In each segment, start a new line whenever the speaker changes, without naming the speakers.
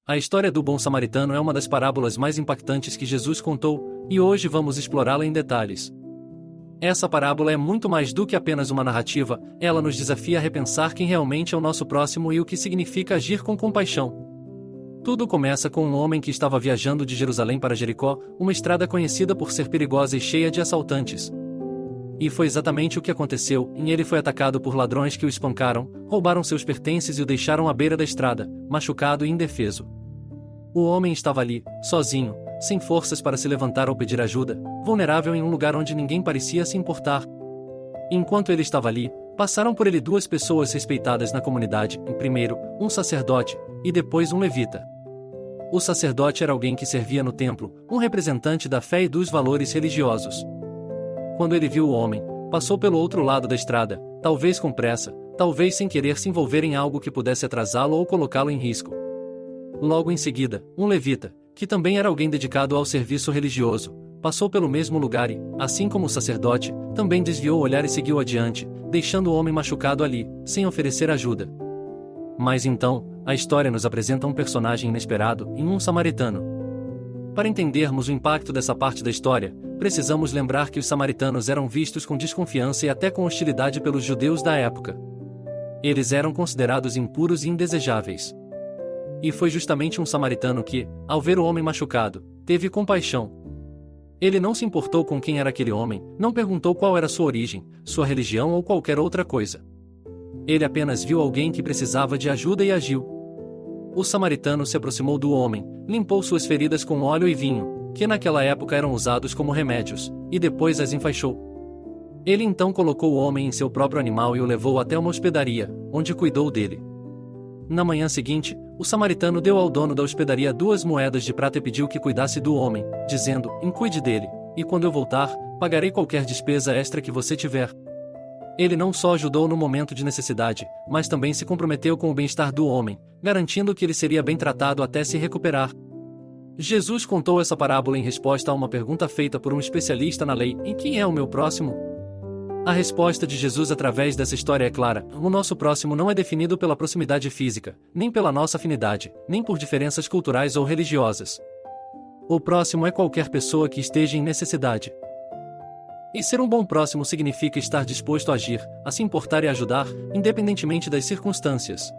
A história do bom samaritano é uma das parábolas mais impactantes que Jesus contou, e hoje vamos explorá-la em detalhes. Essa parábola é muito mais do que apenas uma narrativa, ela nos desafia a repensar quem realmente é o nosso próximo e o que significa agir com compaixão. Tudo começa com um homem que estava viajando de Jerusalém para Jericó, uma estrada conhecida por ser perigosa e cheia de assaltantes. E foi exatamente o que aconteceu, e ele foi atacado por ladrões que o espancaram, roubaram seus pertences e o deixaram à beira da estrada, machucado e indefeso. O homem estava ali, sozinho, sem forças para se levantar ou pedir ajuda, vulnerável em um lugar onde ninguém parecia se importar. Enquanto ele estava ali, passaram por ele duas pessoas respeitadas na comunidade, primeiro, um sacerdote, e depois um levita. O sacerdote era alguém que servia no templo, um representante da fé e dos valores religiosos. Quando ele viu o homem, passou pelo outro lado da estrada, talvez com pressa, talvez sem querer se envolver em algo que pudesse atrasá-lo ou colocá-lo em risco. Logo em seguida, um levita, que também era alguém dedicado ao serviço religioso, passou pelo mesmo lugar e, assim como o sacerdote, também desviou o olhar e seguiu adiante, deixando o homem machucado ali, sem oferecer ajuda. Mas então, a história nos apresenta um personagem inesperado, um samaritano. Para entendermos o impacto dessa parte da história, precisamos lembrar que os samaritanos eram vistos com desconfiança e até com hostilidade pelos judeus da época. Eles eram considerados impuros e indesejáveis. E foi justamente um samaritano que, ao ver o homem machucado, teve compaixão. Ele não se importou com quem era aquele homem, não perguntou qual era sua origem, sua religião ou qualquer outra coisa. Ele apenas viu alguém que precisava de ajuda e agiu. O samaritano se aproximou do homem, limpou suas feridas com óleo e vinho, que naquela época eram usados como remédios, e depois as enfaixou. Ele então colocou o homem em seu próprio animal e o levou até uma hospedaria, onde cuidou dele. Na manhã seguinte, o samaritano deu ao dono da hospedaria 2 moedas de prata e pediu que cuidasse do homem, dizendo: cuide dele, e quando eu voltar, pagarei qualquer despesa extra que você tiver. Ele não só ajudou no momento de necessidade, mas também se comprometeu com o bem-estar do homem, garantindo que ele seria bem tratado até se recuperar. Jesus contou essa parábola em resposta a uma pergunta feita por um especialista na lei: e quem é o meu próximo? A resposta de Jesus através dessa história é clara: o nosso próximo não é definido pela proximidade física, nem pela nossa afinidade, nem por diferenças culturais ou religiosas. O próximo é qualquer pessoa que esteja em necessidade. E ser um bom próximo significa estar disposto a agir, a se importar e ajudar, independentemente das circunstâncias.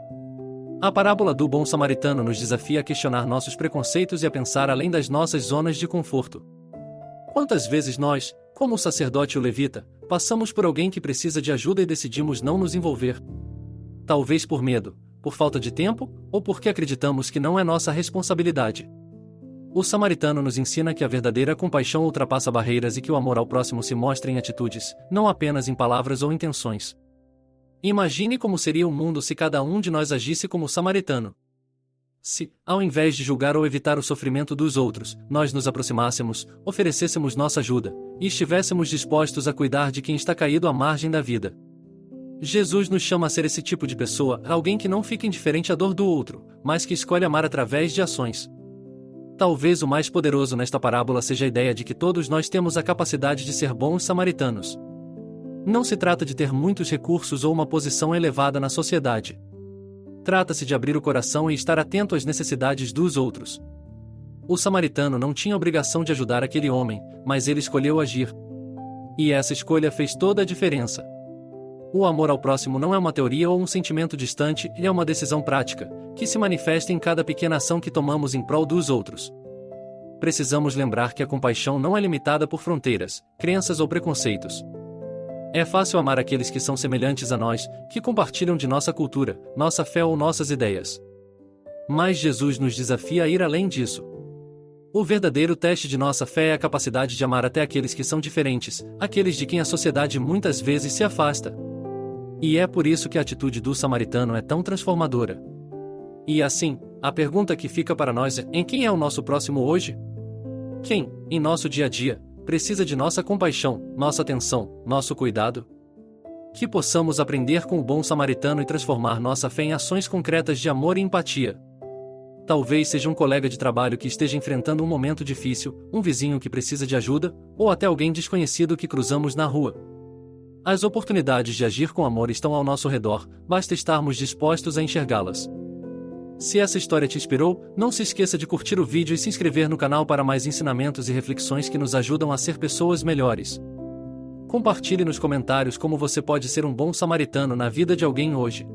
A parábola do bom samaritano nos desafia a questionar nossos preconceitos e a pensar além das nossas zonas de conforto. Quantas vezes nós, como o sacerdote e o levita, passamos por alguém que precisa de ajuda e decidimos não nos envolver? Talvez por medo, por falta de tempo, ou porque acreditamos que não é nossa responsabilidade. O samaritano nos ensina que a verdadeira compaixão ultrapassa barreiras e que o amor ao próximo se mostra em atitudes, não apenas em palavras ou intenções. Imagine como seria o mundo se cada um de nós agisse como o samaritano. Se, ao invés de julgar ou evitar o sofrimento dos outros, nós nos aproximássemos, oferecêssemos nossa ajuda, e estivéssemos dispostos a cuidar de quem está caído à margem da vida. Jesus nos chama a ser esse tipo de pessoa, alguém que não fica indiferente à dor do outro, mas que escolhe amar através de ações. Talvez o mais poderoso nesta parábola seja a ideia de que todos nós temos a capacidade de ser bons samaritanos. Não se trata de ter muitos recursos ou uma posição elevada na sociedade. Trata-se de abrir o coração e estar atento às necessidades dos outros. O samaritano não tinha obrigação de ajudar aquele homem, mas ele escolheu agir. E essa escolha fez toda a diferença. O amor ao próximo não é uma teoria ou um sentimento distante, ele é uma decisão prática, que se manifesta em cada pequena ação que tomamos em prol dos outros. Precisamos lembrar que a compaixão não é limitada por fronteiras, crenças ou preconceitos. É fácil amar aqueles que são semelhantes a nós, que compartilham de nossa cultura, nossa fé ou nossas ideias. Mas Jesus nos desafia a ir além disso. O verdadeiro teste de nossa fé é a capacidade de amar até aqueles que são diferentes, aqueles de quem a sociedade muitas vezes se afasta. E é por isso que a atitude do samaritano é tão transformadora. E assim, a pergunta que fica para nós é: em quem é o nosso próximo hoje? Quem, em nosso dia a dia, precisa de nossa compaixão, nossa atenção, nosso cuidado? Que possamos aprender com o bom samaritano e transformar nossa fé em ações concretas de amor e empatia. Talvez seja um colega de trabalho que esteja enfrentando um momento difícil, um vizinho que precisa de ajuda, ou até alguém desconhecido que cruzamos na rua. As oportunidades de agir com amor estão ao nosso redor, basta estarmos dispostos a enxergá-las. Se essa história te inspirou, não se esqueça de curtir o vídeo e se inscrever no canal para mais ensinamentos e reflexões que nos ajudam a ser pessoas melhores. Compartilhe nos comentários como você pode ser um bom samaritano na vida de alguém hoje.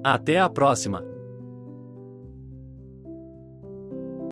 Até a próxima!